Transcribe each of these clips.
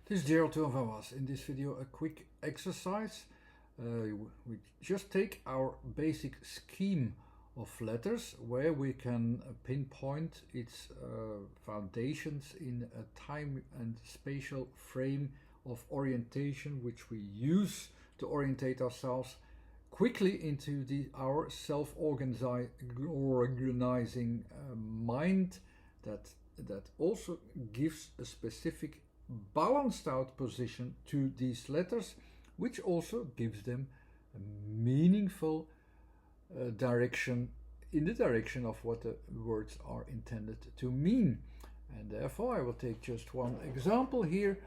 This is Gerald Van. In this video, a quick exercise. We just take our basic scheme of letters where we can pinpoint its foundations in a time and spatial frame of orientation which we use to orientate ourselves quickly into our self-organizing mind that also gives a specific balanced out position to these letters, which also gives them a meaningful direction in the direction of what the words are intended to mean. And therefore I will take just one example here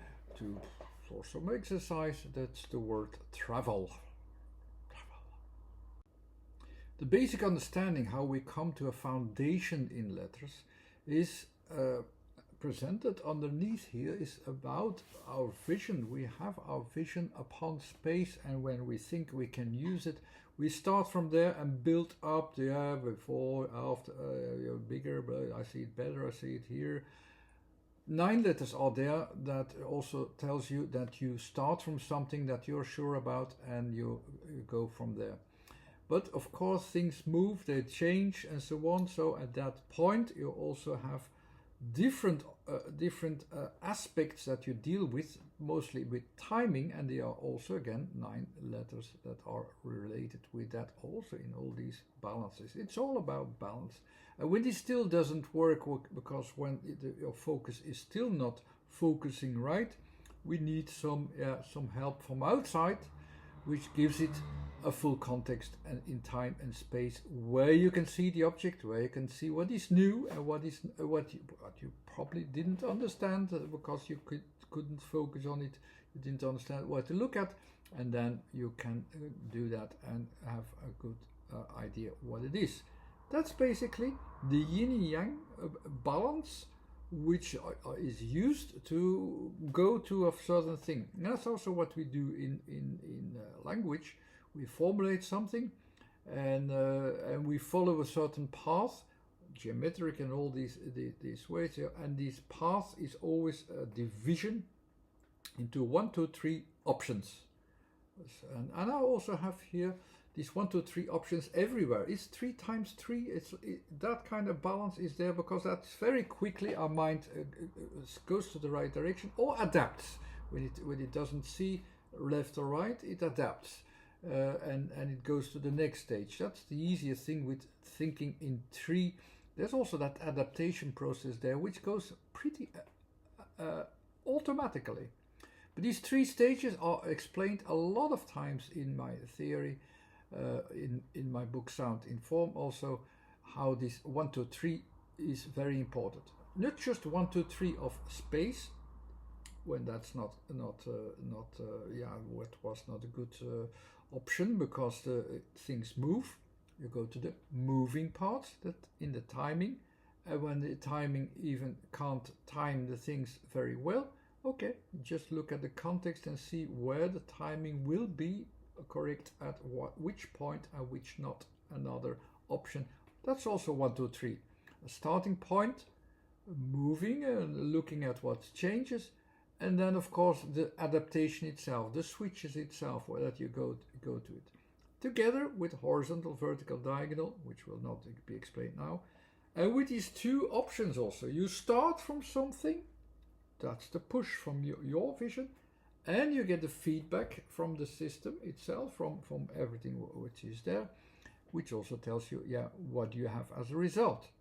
for some exercise. That's the word travel. The basic understanding how we come to a foundation in letters is presented underneath here is about our vision. We have our vision upon space, and when we think we can use it, we start from there and build up. Before, after, bigger, but I see it better, I see it here. 9 letters are there that also tells you that you start from something that you're sure about and you go from there. But of course things move, they change and so on. So at that point you also have different aspects that you deal with, mostly with timing, and there are also again 9 letters that are related with that also in all these balances. It's all about balance. And when this still doesn't work, because when your focus is still not focusing right, we need some help from outside, which gives it a full context and in time and space, where you can see the object, where you can see what is new and what you probably didn't understand because you couldn't focus on it. You didn't understand what to look at, and then you can do that and have a good idea what it is. That's basically the yin and yang balance, which is used to go to a certain thing. And that's also what we do in language. We formulate something and we follow a certain path, geometric and all these ways, and this path is always a division into 1, 2, 3 options. And I also have here these 1, 2, 3 options everywhere. It's 3 times 3. That kind of balance is there because that's very quickly our mind goes to the right direction or adapts. When it doesn't see left or right, it adapts and it goes to the next stage. That's the easiest thing with thinking in 3. There's also that adaptation process there, which goes pretty automatically. But these 3 stages are explained a lot of times in my theory, in my book Sound in Form, also how this 1, 2, 3 is very important. Not just 1, 2, 3 of space, when that's what was not a good option, because the things move. You go to the moving parts that in the timing, and when the timing even can't time the things very well, okay, just look at the context and see where the timing will be correct at which point and which not another option. That's also 1, 2, 3. A starting point, moving and looking at what changes, and then of course the adaptation itself, the switches itself, where that you go to it. Together with horizontal, vertical, diagonal, which will not be explained now. And with these 2 options also, you start from something, that's the push from your vision, and you get the feedback from the system itself, from everything which is there, which also tells you, what you have as a result.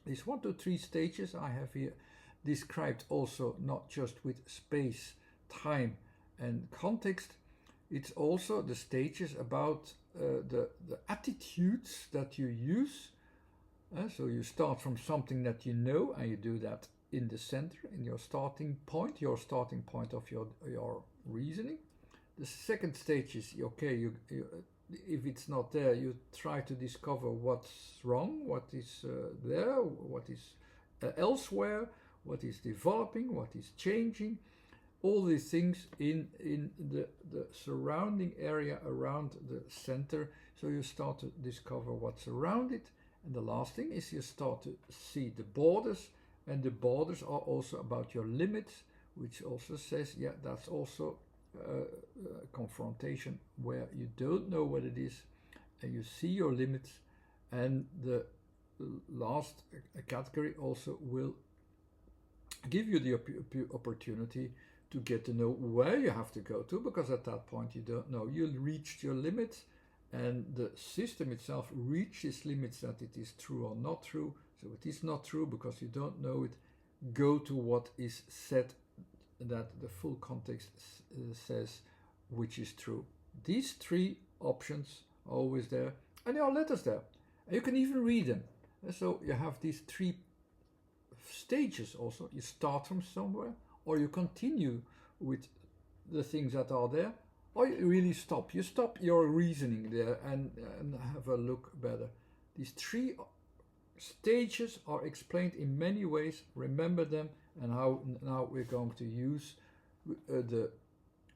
These 1, 2, 3 stages I have here described also not just with space, time and context. It's also the stages about the attitudes that you use. So you start from something that you know, and you do that in the center, in your starting point of your reasoning. The second stage is, okay, if it's not there, you try to discover what's wrong, what is there, what is elsewhere, what is developing, what is changing, all these things in the surrounding area around the center. So you start to discover what's around it. And the last thing is you start to see the borders, and the borders are also about your limits, which also says, yeah, that's also confrontation where you don't know what it is and you see your limits, and the last category also will give you the opportunity to get to know where you have to go to, because at that point you don't know. You reached your limits, and the system itself reaches limits that it is true or not true. So it is not true because you don't know it. Go to what is said, that the full context says which is true. These three options are always there, and there are letters there. And you can even read them. And so you have these three stages also. You start from somewhere, or you continue with the things that are there, or you really stop. You stop your reasoning there and have a look better. These three stages are explained in many ways. Remember them, and how now we're going to use the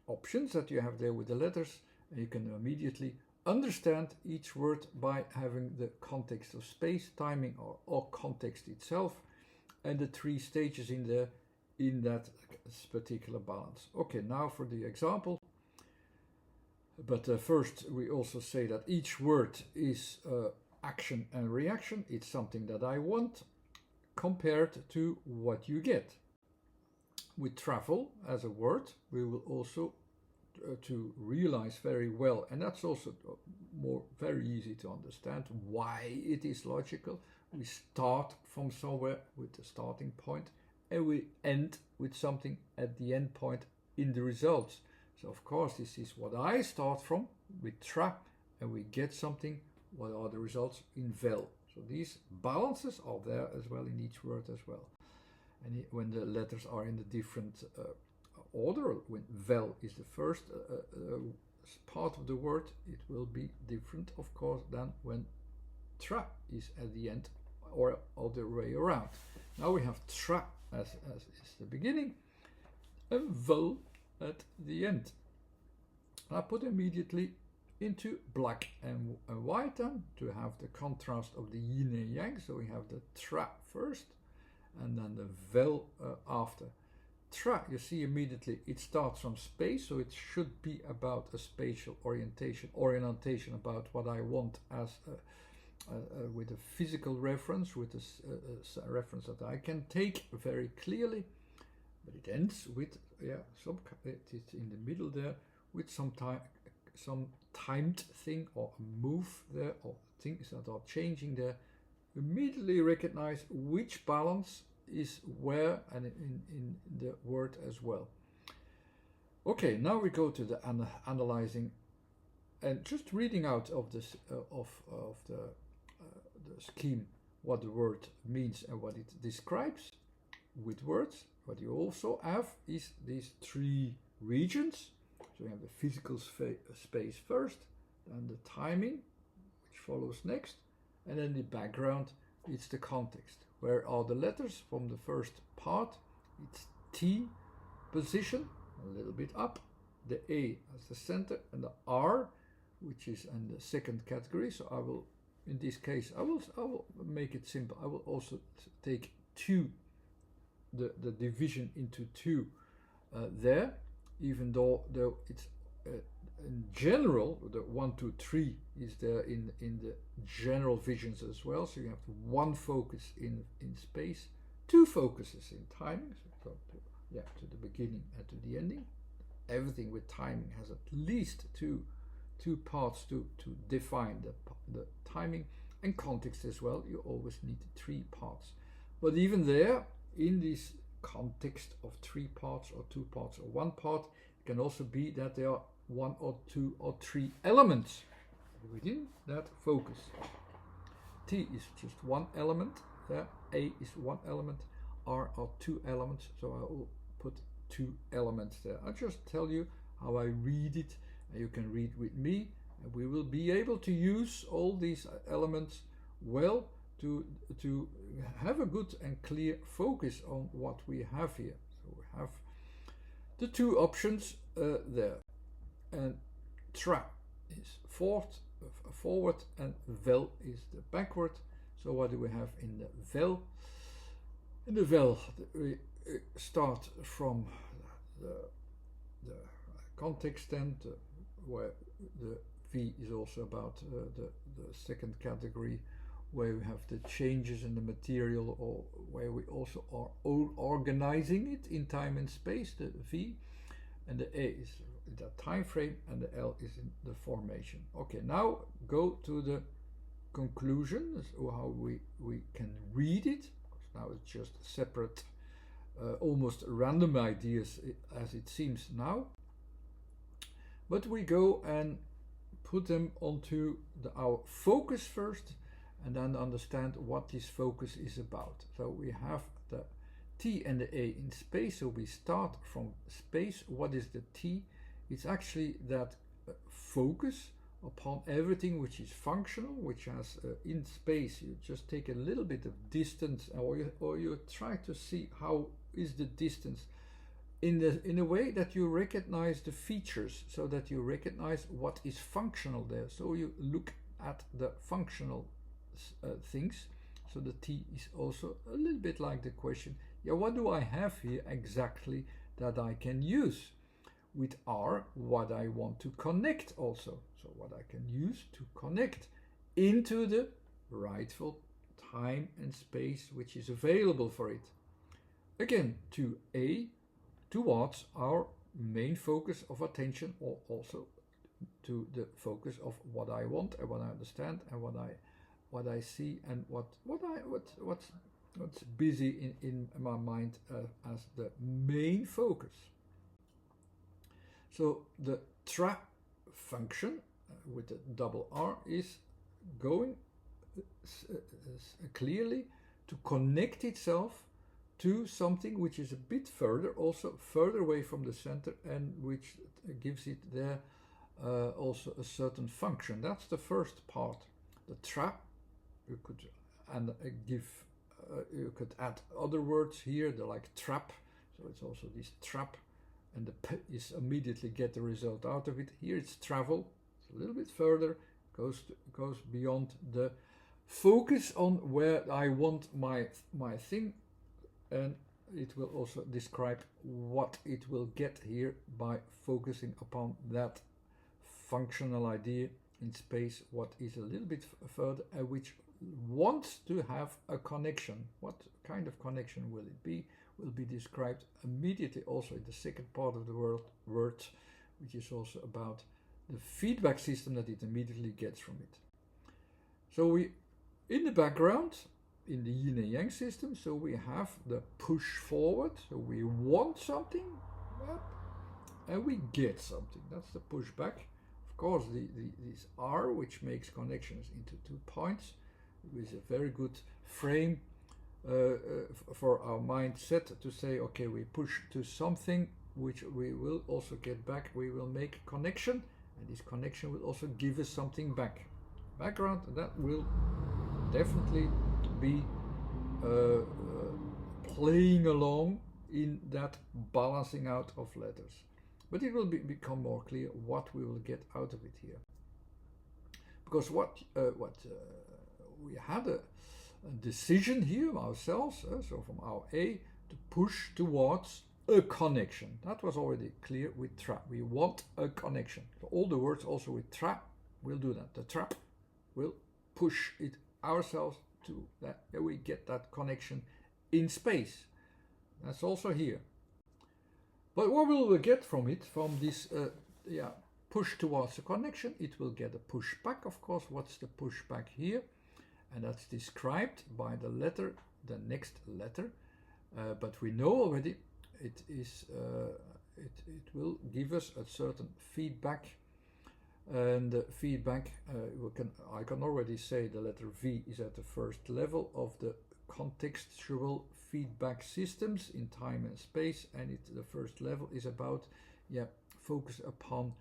options that you have there with the letters, and you can immediately understand each word by having the context of space, timing, or context itself, and the three stages in there in that particular balance. Okay, now for the example. But first we also say that each word is action and reaction. It's something that I want compared to what you get. With travel as a word, we will also to realize very well, and that's also very easy to understand why it is logical. We start from somewhere with the starting point, and we end with something at the end point in the results. So of course this is what I start from with tra, and we get something. What are the results in vel? So these balances are there as well in each word as well. And when the letters are in the different order, when vel is the first part of the word, it will be different, of course, than when tra is at the end, or other way around. Now we have tra as is the beginning, and vel at the end. I put immediately into black and white then, to have the contrast of the yin and yang. So we have the tra first, and then the vel after. Tra, you see immediately, it starts from space, so it should be about a spatial orientation about what I want as with a physical reference, with a reference that I can take very clearly. But it ends with, it's in the middle there, with some timed thing, or a move there, or things that are changing there. Immediately recognize which balance is where and in the word as well. Okay, now we go to the analyzing, and just reading out of this of the scheme what the word means and what it describes with words. What you also have is these three regions. So we have the physical space first, then the timing, which follows next, and then the background. It's the context. Where are the letters from the first part? It's T position, a little bit up, the A as the center, and the R, which is in the second category. So I will, in this case, I will make it simple. I will also take two, the division into two there, even though it's in general, the 1, 2, 3 is there in the general visions as well. So you have one focus in space, two focuses in timing. So to the beginning and to the ending. Everything with timing has at least two parts to define the timing, and context as well. You always need three parts. But even there, in this context of three parts or two parts or one part, it can also be that there are one or two or three elements within that focus. T is just one element there, A is one element, R are two elements, so I will put two elements there. I'll just tell you how I read it, and you can read with me, and we will be able to use all these elements well to have a good and clear focus on what we have here. So we have the two options there. And tra is forward, and vel is the backward. So what do we have in the vel? In the vel, we start from context then, where the V is also about the second category, where we have the changes in the material, or where we also are organizing it in time and space, the V, and the A is the time frame, and the L is in the formation. Okay, now go to the conclusion, or how we can read it. Now it's just separate, almost random ideas as it seems now, but we go and put them onto our focus first, and then understand what this focus is about. So we have the T and the A in space, so we start from space. What is the T? It's actually that focus upon everything which is functional, which has in space, you just take a little bit of distance, or you try to see how is the distance in a way that you recognize the features, so that you recognize what is functional there. So you look at the functional things. So the T is also a little bit like the question, yeah, what do I have here exactly that I can use? With R, what I want to connect also. So what I can use to connect into the rightful time and space which is available for it. Again, to A, towards our main focus of attention, or also to the focus of what I want and what I understand and what I see, and what's busy in my mind as the main focus. So the tra function with the double R is going clearly to connect itself to something which is a bit further, also further away from the center, and which gives it there also a certain function. That's the first part. The trap, you could you could add other words here, like trap. So it's also this trap, and the P is immediately get the result out of it. Here it's travel. It's a little bit further, goes beyond the focus on where I want my thing, and it will also describe what it will get here by focusing upon that functional idea in space, what is a little bit further, and which wants to have a connection. What kind of connection will it be? Will be described immediately also in the second part of the word, which is also about the feedback system that it immediately gets from it. So we, in the background, in the yin and yang system, so we have the push forward, so we want something and we get something. That's the pushback. Of course, this R, which makes connections into 2 points, is a very good frame for our mindset to say, okay, we push to something which we will also get back. We will make a connection, and this connection will also give us something back. Background, that will definitely be playing along in that balancing out of letters. But it will become more clear what we will get out of it here. Because we had a decision here ourselves, so from our A to push towards a connection. That was already clear with trap. We want a connection. So all the words also with trap will do that. The trap will push it ourselves to that, and we get that connection in space. That's also here. But what will we get from it, from this push towards a connection? It will get a push back, of course. What's the push back here? And that's described by the letter, the next letter. But we know already it will give us a certain feedback. And the feedback, I can already say the letter V is at the first level of the contextual feedback systems in time and space, and the first level is about focus upon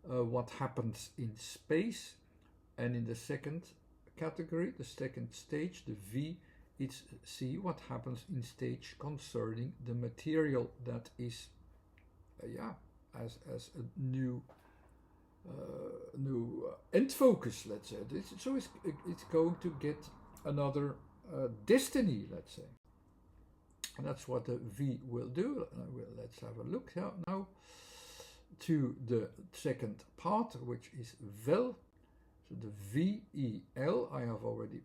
what happens in space, and in the second category, the second stage, the V, it's see what happens in stage concerning the material that is as a new end focus, let's say. So it's going to get another destiny, let's say. And that's what the V will do. Let's have a look now. to the second part, which is vel. So the V-E-L, I have already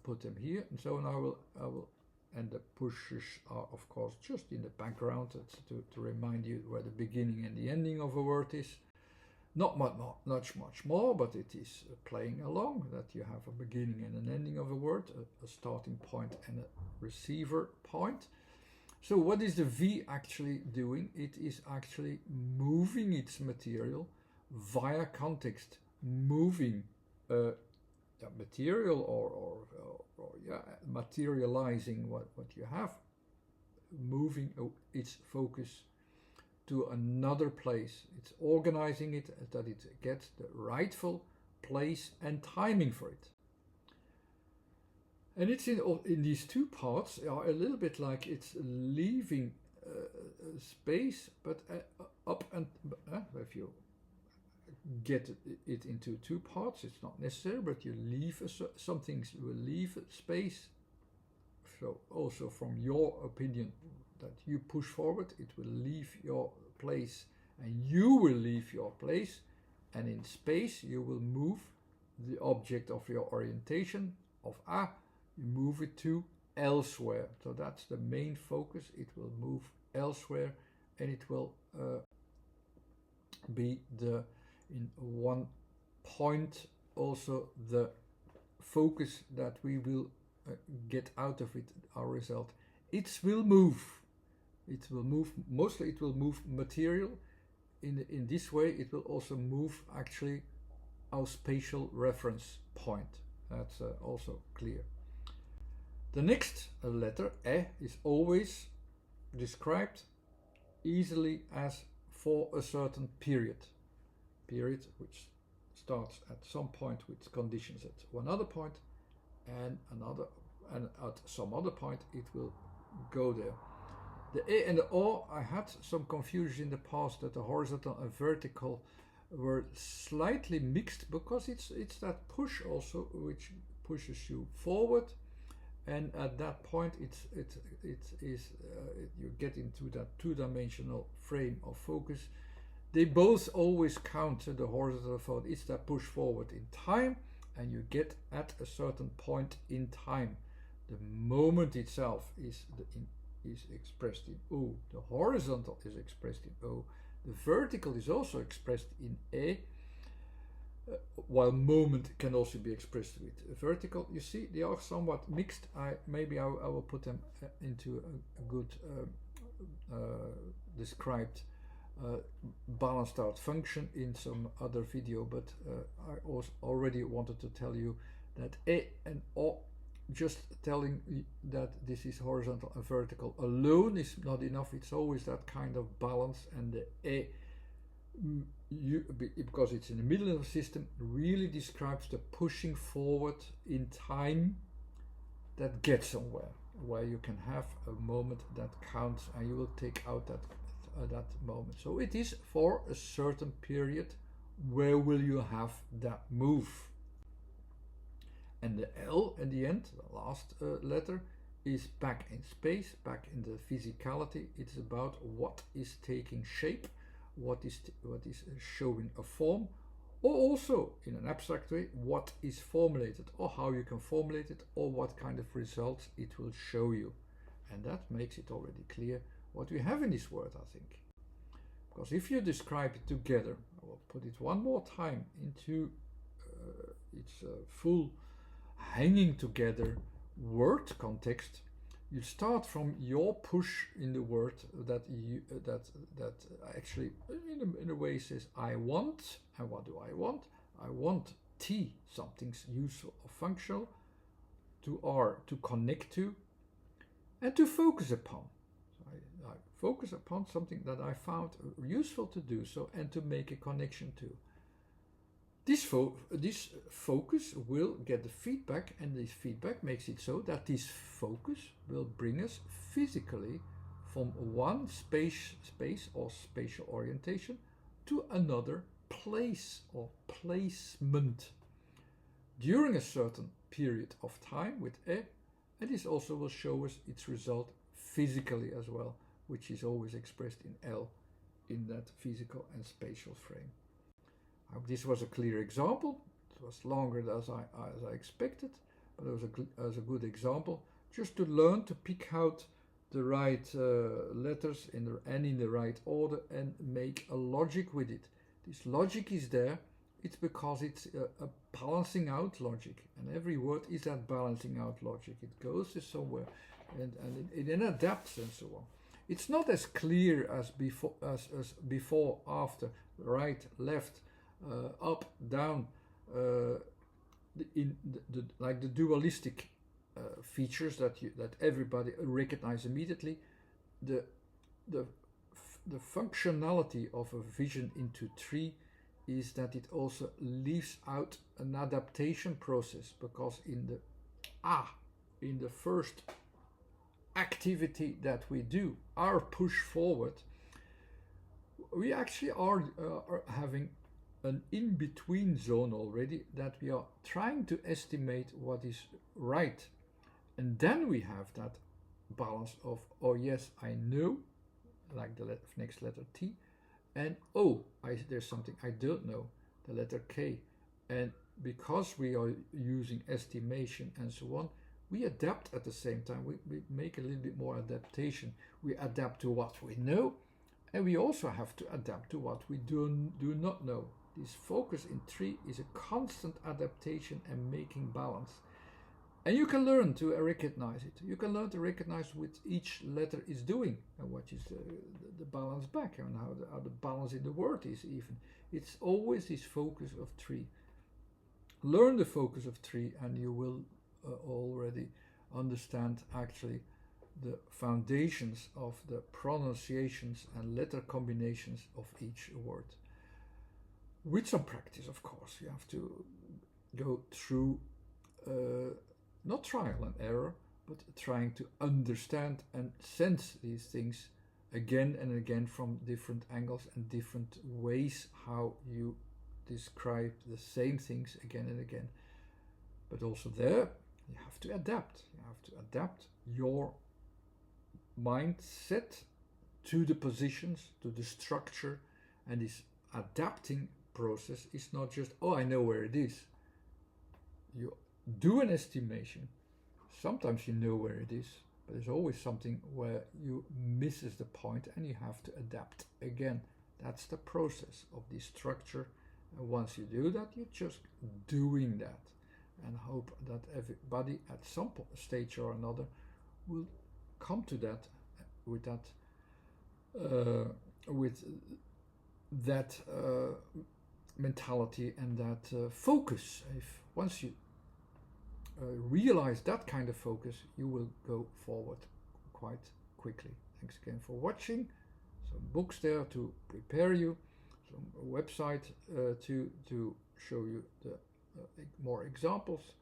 put them here, and so now I will, and the pushes are of course just in the background. It's to remind you where the beginning and the ending of a word is. Not much more, but it is playing along, that you have a beginning and an ending of a word, a starting point and a receiver point. So what is the V actually doing? It is actually moving its material via context, moving material or materializing what you have, moving its focus to another place. It's organizing it that it gets the rightful place and timing for it. And it's in these two parts are a little bit like it's leaving space, but up and if you get it into two parts, it's not necessary, but you leave some things will leave space. So also from your opinion that you push forward, it will leave your place and you will leave your place, and in space you will move the object of your orientation of A, you move it to elsewhere. So that's the main focus. It will move elsewhere, and it will be in one point also the focus that we will get out of it, our result. It will move. It will move, mostly it will move material. In this way it will also move actually our spatial reference point. That's also clear. The next letter, E, is always described easily as for a certain period. Period which starts at some point with conditions at one other point, and at some other point it will go there. The E and the O, I had some confusion in the past that the horizontal and vertical were slightly mixed, because it's that push also which pushes you forward, and at that point it is you get into that two-dimensional frame of focus. They both always count the horizontal forward. It's that push forward in time, and you get at a certain point in time. The moment itself is expressed in O. The horizontal is expressed in O. The vertical is also expressed in E, while moment can also be expressed with vertical. You see, they are somewhat mixed. Maybe I will put them into a good described balanced out function in some other video, but I also already wanted to tell you that E and O, just telling that this is horizontal and vertical alone is not enough. It's always that kind of balance, and the E, because it's in the middle of the system, really describes the pushing forward in time that gets somewhere, where you can have a moment that counts, and you will take out that moment. So it is for a certain period. Where will you have that move? And the L at the end, the last letter, is back in space, back in the physicality. It's about what is taking shape, what is showing a form, or also in an abstract way, what is formulated, or how you can formulate it, or what kind of results it will show you. And that makes it already clear what we have in this word, I think. Because if you describe it together, I will put it one more time into its full hanging together word context. You start from your push in the word that actually in a way says I want. And what do I want? I want T, something's useful or functional, to R, to connect to, and to focus upon. So I focus upon something that I found useful to do so, and to make a connection to. This focus will get the feedback, and this feedback makes it so that this focus will bring us physically from one space or spatial orientation to another place or placement during a certain period of time with E, and this also will show us its result physically as well, which is always expressed in L. in that physical and spatial frame. I hope this was a clear example. It was longer as I expected, but it was a good example just to learn to pick out the right letters in the right order and make a logic with it. This logic is there. It's because it's a balancing out logic, and every word is that balancing out logic. It goes to somewhere, and it adapts and so on. It's not as clear as before, after, right, left, up, down, like the dualistic features that everybody recognize immediately. The functionality of a vision into tree is that it also leaves out an adaptation process, because in the first activity that we do, our push forward, we actually are having an in-between zone already, that we are trying to estimate what is right. And then we have that balance of, oh yes, I know, like the next letter T, and oh, there's something I don't know, the letter K. And because we are using estimation and so on, we adapt at the same time. We make a little bit more adaptation. We adapt to what we know, and we also have to adapt to what we do not know. This focus in tree is a constant adaptation and making balance. And you can learn to recognize it. You can learn to recognize what each letter is doing, and what is the balance back, and how the balance in the word is even. It's always this focus of tree. Learn the focus of tree, and you will already understand actually the foundations of the pronunciations and letter combinations of each word. With some practice, of course, you have to go through not trial and error, but trying to understand and sense these things again and again from different angles and different ways, how you describe the same things again and again. But also there, you have to adapt. You have to adapt your mindset to the positions, to the structure, and this adapting process is not just, oh, I know where it is. You do an estimation. Sometimes you know where it is, but there's always something where you misses the point, and you have to adapt again. That's the process of this structure. And once you do that, you're just doing that, and hope that everybody at some stage or another will come to that with that mentality and that focus. If once you realize that kind of focus, you will go forward quite quickly. Thanks again for watching. Some books there to prepare you, some website to show you the more examples.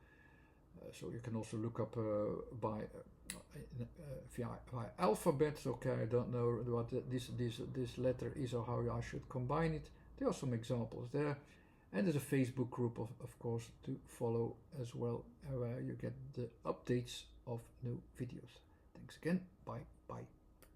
So you can also look up by alphabets. Okay, I don't know what this letter is or how I should combine it. There are some examples there. And there's a Facebook group, of course, to follow as well, where you get the updates of new videos. Thanks again. Bye.